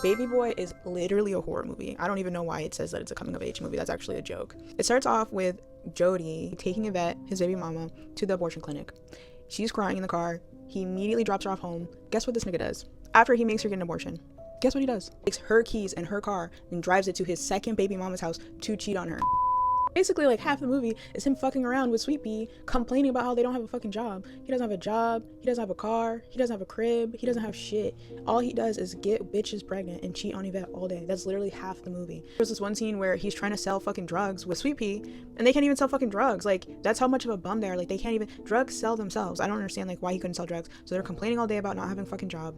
Baby Boy is literally a horror movie. I don't even know why it says that it's a coming of age movie. That's actually a joke. It starts off with Jody taking Yvette, his baby mama, to the abortion clinic. She's crying in the car. He immediately drops her off home. Guess what this nigga does? After he makes her get an abortion, guess what he does? Takes her keys and her car and drives it to his second baby mama's house to cheat on her. Basically, like, half the movie is him fucking around with Sweet Pea, complaining about how they don't have a fucking job. He doesn't have a job, he doesn't have a car, he doesn't have a crib, he doesn't have shit. All he does is get bitches pregnant and cheat on Yvette all day. That's literally half the movie. There's this one scene where he's trying to sell fucking drugs with Sweet Pea, and they can't even sell fucking drugs. Like, that's how much of a bum they are. Like, they can't even, drugs sell themselves. I don't understand, like, why he couldn't sell drugs. So they're complaining all day about not having a fucking job.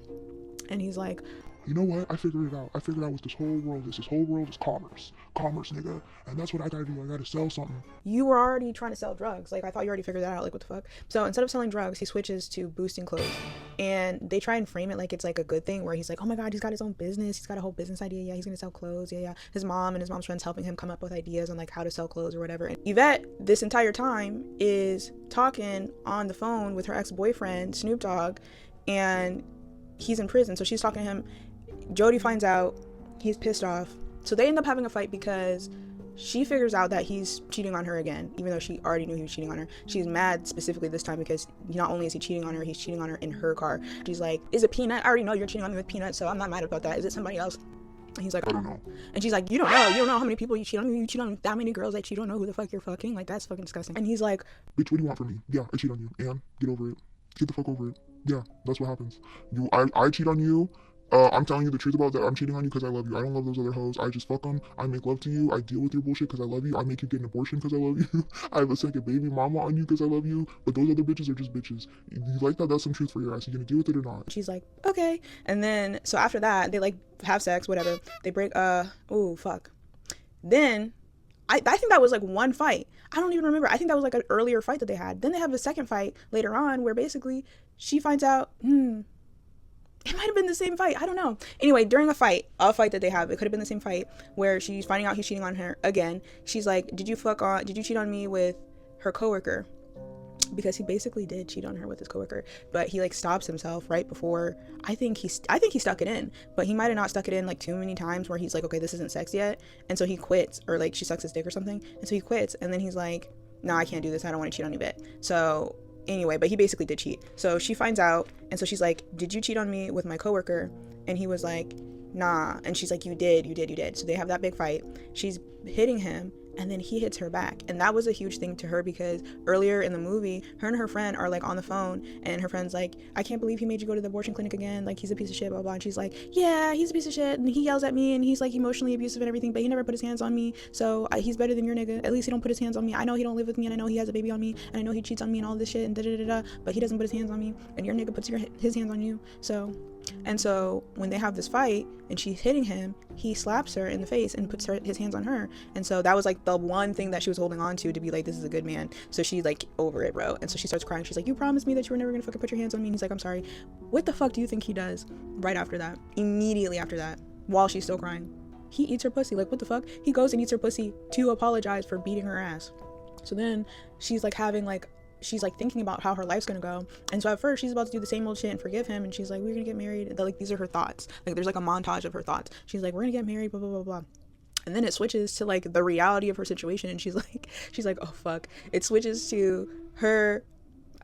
And he's like, you know what? I figured it out. I figured out what this whole world is. This whole world is commerce. Commerce, nigga. And that's what I gotta do. I gotta sell something. You were already trying to sell drugs. Like, I thought you already figured that out. Like, what the fuck? So instead of selling drugs, he switches to boosting clothes. And they try and frame it like it's like a good thing, where he's like, oh my God, he's got his own business. He's got a whole business idea. Yeah, he's gonna sell clothes. Yeah. His mom and his mom's friends helping him come up with ideas on like how to sell clothes or whatever. And Yvette, this entire time, is talking on the phone with her ex-boyfriend, Snoop Dogg, and he's in prison. So she's talking to him. Jody finds out, he's pissed off. So they end up having a fight because she figures out that he's cheating on her again, even though she already knew he was cheating on her. She's mad specifically this time because not only is he cheating on her, he's cheating on her in her car. She's like, is it Peanut? I already know you're cheating on me with Peanut, so I'm not mad about that. Is it somebody else? And he's like, I don't know. And she's like, you don't know how many people you cheat on. You cheat on that many girls that you don't know who the fuck you're fucking. Like, that's fucking disgusting. And he's like, bitch, what do you want from me? Yeah, I cheat on you. And get over it. Get the fuck over it. Yeah, that's what happens. I cheat on you. I'm telling you the truth about that. I'm cheating on you because I love you. I don't love those other hoes. I just fuck them. I make love to you. I deal with your bullshit because I love you. I make you get an abortion because I love you. I have a second baby mama on you because I love you. But those other bitches are just bitches. You like that? That's some truth for your ass. You gonna deal with it or not? She's like, okay. And then, so after that, they like have sex, whatever. They break, oh, fuck. Then, I think that was like one fight. I don't even remember. I think that was like an earlier fight that they had. Then they have a second fight later on where basically she finds out, it might have been the same fight. I don't know. Anyway, during a fight that they have, it could have been the same fight where she's finding out he's cheating on her again. She's like, did you cheat on me with her coworker? Because he basically did cheat on her with his coworker, but he like stops himself right before. I think he stuck it in, but he might have not stuck it in like too many times where he's like, okay, this isn't sex yet. And so he quits, or like she sucks his dick or something. And so he quits. And then he's like, no, I can't do this. I don't want to cheat on you, bit. So anyway, but he basically did cheat. So she finds out, and so she's like, did you cheat on me with my coworker? And he was like, nah. And she's like, you did. So they have that big fight. She's hitting him, and then he hits her back. And that was a huge thing to her because earlier in the movie, her and her friend are like on the phone, and her friend's like, I can't believe he made you go to the abortion clinic again. Like, he's a piece of shit, blah, blah. And she's like, yeah, he's a piece of shit. And he yells at me, and he's like emotionally abusive and everything, but he never put his hands on me. So he's better than your nigga. At least he don't put his hands on me. I know he don't live with me, and I know he has a baby on me, and I know he cheats on me and all this shit and da-da-da-da, but he doesn't put his hands on me, and your nigga puts his hands on you. So when they have this fight and she's hitting him, he slaps her in the face and puts his hands on her. And so that was like the one thing that she was holding on to be like, this is a good man. So she's like over it, bro. And so she starts crying. She's like, you promised me that you were never gonna fucking put your hands on me. And he's like, I'm sorry. What the fuck do you think he does right after that? Immediately after that, while she's still crying, he eats her pussy. Like, what the fuck? He goes and eats her pussy to apologize for beating her ass. So then she's like she's like thinking about how her life's gonna go. And so at first she's about to do the same old shit and forgive him, and she's like, we're gonna get married. And like, these are her thoughts. Like, there's like a montage of her thoughts. She's like, we're gonna get married, blah blah blah blah. And then it switches to like the reality of her situation, and she's like, oh fuck. It switches to her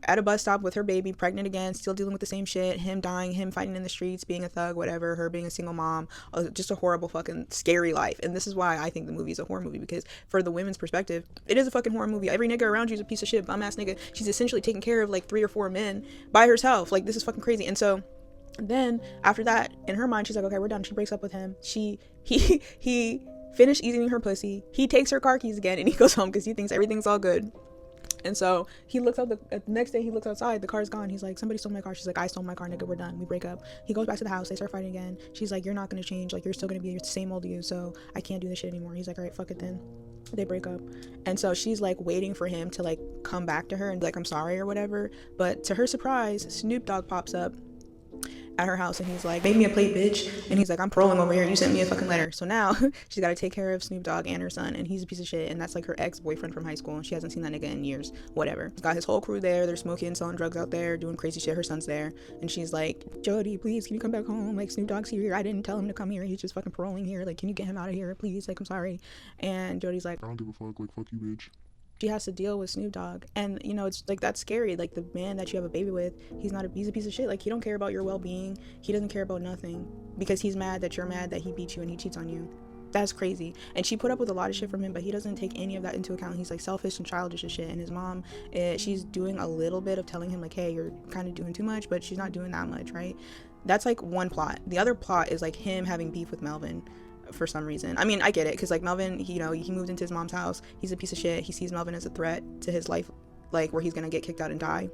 at a bus stop with her baby, pregnant again, still dealing with the same shit, him dying, him fighting in the streets, being a thug, whatever, her being a single mom, just a horrible fucking scary life. And this is why I think the movie is a horror movie, because for the women's perspective, it is a fucking horror movie. Every nigga around you is a piece of shit, bum ass nigga. She's essentially taking care of like 3 or 4 men by herself. Like, this is fucking crazy. And so then after that, in her mind, she's like, okay, we're done. She breaks up with him. He finished eating her pussy. He takes her car keys again and he goes home because he thinks everything's all good. And so he looks out the next day, he looks outside, the car's gone. He's like, somebody stole my car. She's like, I stole my car, nigga, we're done. We break up. He goes back to the house, they start fighting again. She's like, you're not gonna change, like, you're still gonna be the same old you, so I can't do this shit anymore. He's like, all right, fuck it then. They break up. And so she's like waiting for him to like come back to her and be like, I'm sorry or whatever. But to her surprise, Snoop Dogg pops up at her house, and he's like, make me a plate, bitch. And he's like, I'm paroling over here, you sent me a fucking letter. So now she's got to take care of Snoop Dogg and her son, and he's a piece of shit, and that's like her ex-boyfriend from high school, and she hasn't seen that nigga in years. Whatever. He's got his whole crew there, they're smoking, selling drugs out there, doing crazy shit. Her son's there, and she's like, Jody, please, can you come back home? Like, Snoop Dogg's here, I didn't tell him to come here, he's just fucking paroling here, like, can you get him out of here, please? Like, I'm sorry. And Jody's like, I don't give a fuck. Like, fuck you, bitch. she has to deal with Snoop Dogg, and you know, it's like, that's scary. Like, the man that you have a baby with, he's a piece of shit. Like, he don't care about your well-being, he doesn't care about nothing, because he's mad that you're mad that he beat you and he cheats on you. That's crazy. And she put up with a lot of shit from him, but he doesn't take any of that into account. He's like selfish and childish and shit. And his mom, she's doing a little bit of telling him like, hey, you're kind of doing too much, but she's not doing that much, right? That's like one plot. The other plot is like him having beef with Melvin for some reason. I mean, I get it, because like Melvin, he moved into his mom's house, he's a piece of shit, he sees Melvin as a threat to his life, like where he's gonna get kicked out and die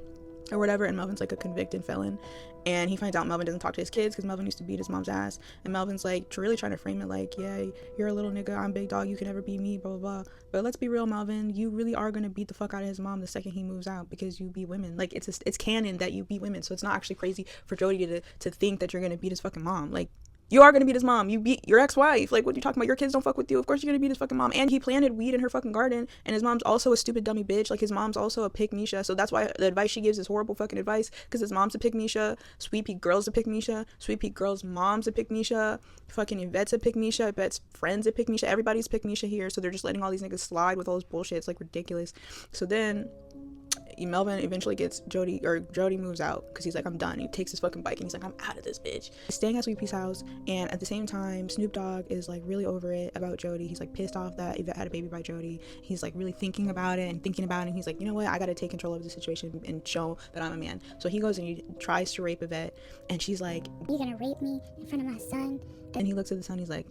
or whatever, and Melvin's like a convicted felon, and he finds out Melvin doesn't talk to his kids because Melvin used to beat his mom's ass, and Melvin's like really trying to frame it like, yeah, you're a little nigga, I'm big dog, you can never beat me, blah blah blah. But let's be real, Melvin, you really are gonna beat the fuck out of his mom the second he moves out, because you beat women. Like, it's canon that you beat women, so it's not actually crazy for Jody to think that you're gonna beat his fucking mom. Like, you are gonna beat his mom. You beat your ex-wife. Like, what are you talking about? Your kids don't fuck with you. Of course you're gonna beat his fucking mom. And he planted weed in her fucking garden. And his mom's also a stupid dummy bitch. Like, his mom's also a pick Misha. So that's why the advice she gives is horrible fucking advice. Because his mom's a pick Misha. Sweet Pea Girl's a pick Misha. Sweet Pea Girl's mom's a pick Misha. Fucking Yvette's a pick Misha. Yvette's friends a pick Misha. Everybody's pick Misha here. So they're just letting all these niggas slide with all this bullshit. It's like ridiculous. So then Melvin eventually gets Jody moves out because he's like, I'm done. He takes his fucking bike and he's like, I'm out of this bitch. He's staying at Sweet Pea's house, and at the same time Snoop Dogg is like really over it about Jody. He's like pissed off that Yvette had a baby by Jody. He's like really thinking about it, and he's like, you know what, I gotta take control of the situation and show that I'm a man. So he goes and he tries to rape Yvette, and she's like, you gonna rape me in front of my son? And he looks at the son, he's like,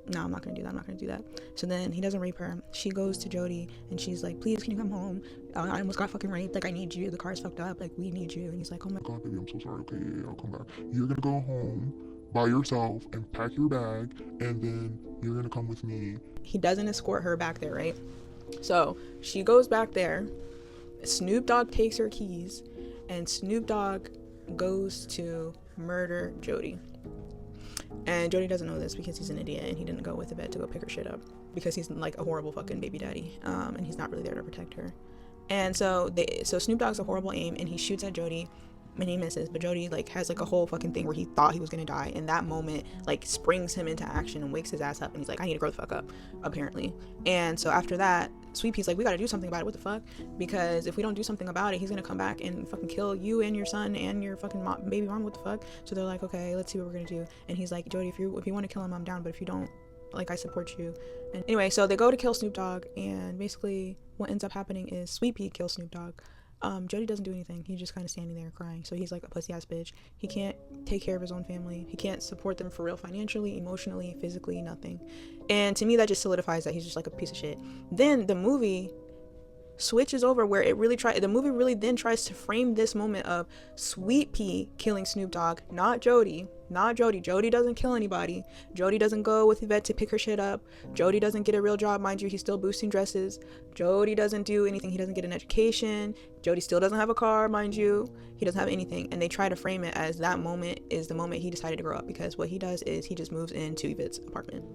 no, I'm not gonna do that. So then he doesn't rape her. She goes to Jody and she's like, please, can you come home? I almost got fucking raped. Like, I need you. The car's fucked up. Like, we need you. And he's like, oh my God, baby, I'm so sorry. Okay, yeah, I'll come back. You're gonna go home by yourself and pack your bag, and then you're gonna come with me. He doesn't escort her back there, right? So she goes back there. Snoop Dogg takes her keys, and Snoop Dogg goes to murder Jody. And Jody doesn't know this because he's an idiot and he didn't go with Yvette to go pick her shit up because he's like a horrible fucking baby daddy, and he's not really there to protect her. And so Snoop Dogg's a horrible aim, and he shoots at Jody. My name misses, but Jody like has like a whole fucking thing where he thought he was gonna die, and that moment like springs him into action and wakes his ass up, and he's like, I need to grow the fuck up, apparently. And so after that, Sweet Pea's like, we gotta do something about it. What the fuck? Because if we don't do something about it, he's gonna come back and fucking kill you and your son and your fucking baby mom. What the fuck? So they're like, okay, let's see what we're gonna do. And he's like, Jody, if you want to kill him, I'm down, but if you don't, like, I support you. And anyway, so they go to kill Snoop Dogg, and basically what ends up happening is Sweet Pea kills Snoop Dogg. Jody doesn't do anything. He's just kind of standing there crying. So he's like a pussy ass bitch. He can't take care of his own family. He can't support them for real, financially, emotionally, physically, nothing. And to me, that just solidifies that he's just like a piece of shit. Then the movie switches over where the movie really then tries to frame this moment of Sweet Pea killing Snoop Dogg, not Jody. Jody doesn't kill anybody. Jody doesn't go with Yvette to pick her shit up. Jody doesn't get a real job, mind you. He's still boosting dresses. Jody doesn't do anything. He doesn't get an education. Jody still doesn't have a car, mind you. He doesn't have anything. And they try to frame it as that moment is the moment he decided to grow up, because what he does is he just moves into Yvette's apartment.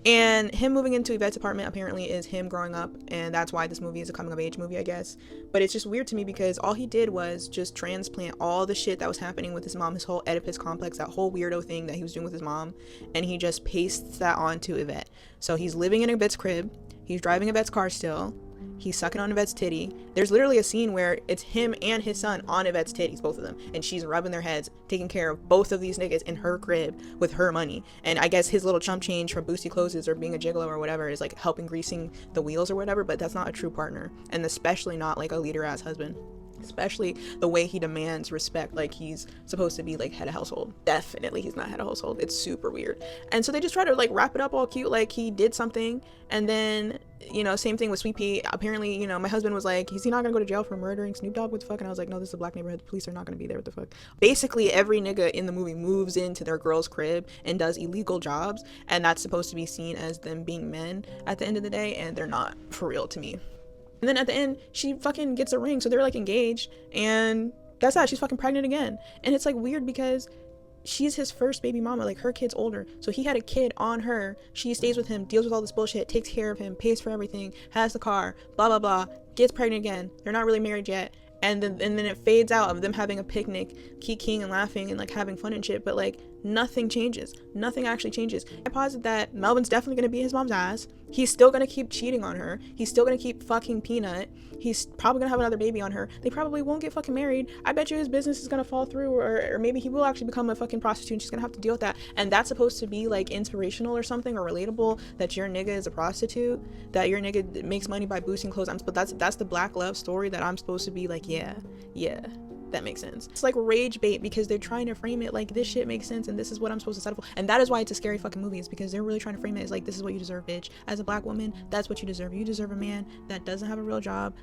And him moving into Yvette's apartment apparently is him growing up, and that's why this movie is a coming of age movie, I guess. But it's just weird to me because all he did was just transplant all the shit that was happening with his mom, his whole Oedipus complex, that whole weirdo thing that he was doing with his mom, and he just pastes that onto Yvette. So he's living in Yvette's crib, he's driving Yvette's car still, he's sucking on Yvette's titty. There's literally a scene where it's him and his son on Yvette's titties, both of them, and she's rubbing their heads, taking care of both of these niggas in her crib with her money. And I guess his little chump change from boosty clothes or being a gigolo or whatever is like helping greasing the wheels or whatever, but that's not a true partner, and especially not like a leader ass husband. Especially the way he demands respect, like he's supposed to be like head of household. Definitely he's not head of household. It's super weird. And so they just try to like wrap it up all cute, like he did something. And then, you know, same thing with Sweet Pea. Apparently, you know, my husband was like, is he not gonna go to jail for murdering Snoop Dogg? What the fuck? And I was like, no, this is a black neighborhood, the police are not gonna be there. What the fuck? Basically every nigga in the movie moves into their girl's crib and does illegal jobs, and that's supposed to be seen as them being men at the end of the day, and they're not, for real, to me. And then at the end, she fucking gets a ring, so they're like engaged, and that's that. She's fucking pregnant again. And it's like weird because she's his first baby mama. Like, her kid's older, so he had a kid on her. She stays with him, deals with all this bullshit, takes care of him, pays for everything, has the car, blah blah blah, gets pregnant again. They're not really married yet, and then it fades out of them having a picnic, kikiing and laughing and like having fun and shit, but like nothing changes. Nothing actually changes. I posit that Melvin's definitely gonna be his mom's ass. He's still gonna keep cheating on her. He's still gonna keep fucking Peanut. He's probably gonna have another baby on her. They probably won't get fucking married. I bet you his business is gonna fall through, or maybe he will actually become a fucking prostitute and she's gonna have to deal with that. And that's supposed to be like inspirational or something, or relatable, that your nigga is a prostitute, that your nigga makes money by boosting clothes. But that's the black love story that I'm supposed to be like, yeah, that makes sense. It's like rage bait because they're trying to frame it like this shit makes sense and this is what I'm supposed to settle for. And that is why it's a scary fucking movie, is because they're really trying to frame it as like, this is what you deserve, bitch. As a black woman, that's what you deserve. You deserve a man that doesn't have a real job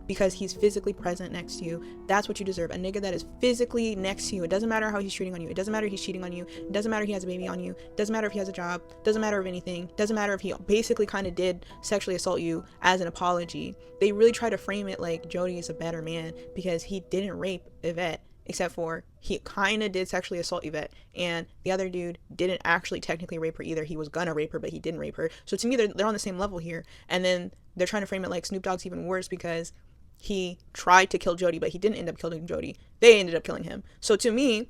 because he's physically present next to you. That's what you deserve. A nigga that is physically next to you. It doesn't matter how he's cheating on you. It doesn't matter if he's cheating on you. It doesn't matter if he has a baby on you. It doesn't matter if he has a job. It doesn't matter if anything. It doesn't matter if he basically kind of did sexually assault you as an apology. They really try to frame it like Jody is a better man because he didn't rape Yvette, except for he kind of did sexually assault Yvette, and the other dude didn't actually technically rape her either. He was gonna rape her, but he didn't rape her. So to me, they're on the same level here. And then they're trying to frame it like Snoop Dogg's even worse because he tried to kill Jody, but he didn't end up killing Jody. They ended up killing him. So to me,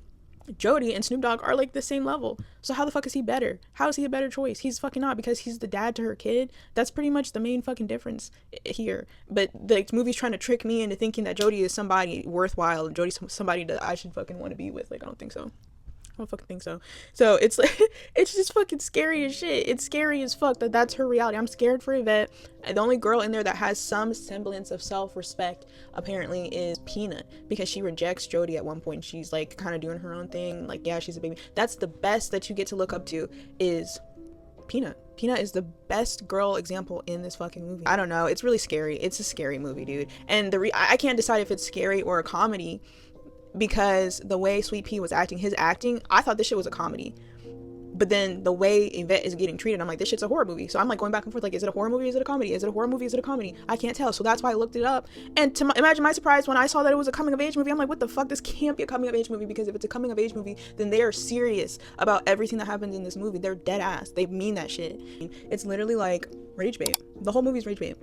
Jody and Snoop Dogg are like the same level. So how the fuck is he better? How is he a better choice? He's fucking not, because he's the dad to her kid. That's pretty much the main fucking difference here. But the movie's trying to trick me into thinking that Jody is somebody worthwhile and Jody's somebody that I should fucking want to be with. Like, I don't think so. I don't fucking think so. So it's like, it's just fucking scary as shit. It's scary as fuck that that's her reality. I'm scared for Yvette. And the only girl in there that has some semblance of self-respect apparently is Peanut, because she rejects Jody at one point. She's like kind of doing her own thing. Like, yeah, she's a baby. That's the best that you get to look up to is Peanut. Peanut is the best girl example in this fucking movie. I don't know. It's really scary. It's a scary movie, dude. And I can't decide if it's scary or a comedy, because the way Sweet Pea was acting, his acting, I thought this shit was a comedy. But then the way Yvette is getting treated, I'm like, this shit's a horror movie. So I'm like going back and forth, like, is it a horror movie? Is it a comedy? Is it a horror movie? Is it a comedy? I can't tell. So that's why I looked it up. And imagine my surprise when I saw that it was a coming of age movie. I'm like, what the fuck? This can't be a coming of age movie, because if it's a coming of age movie, then they are serious about everything that happens in this movie. They're dead ass. They mean that shit. It's literally like rage bait. The whole movie's rage bait.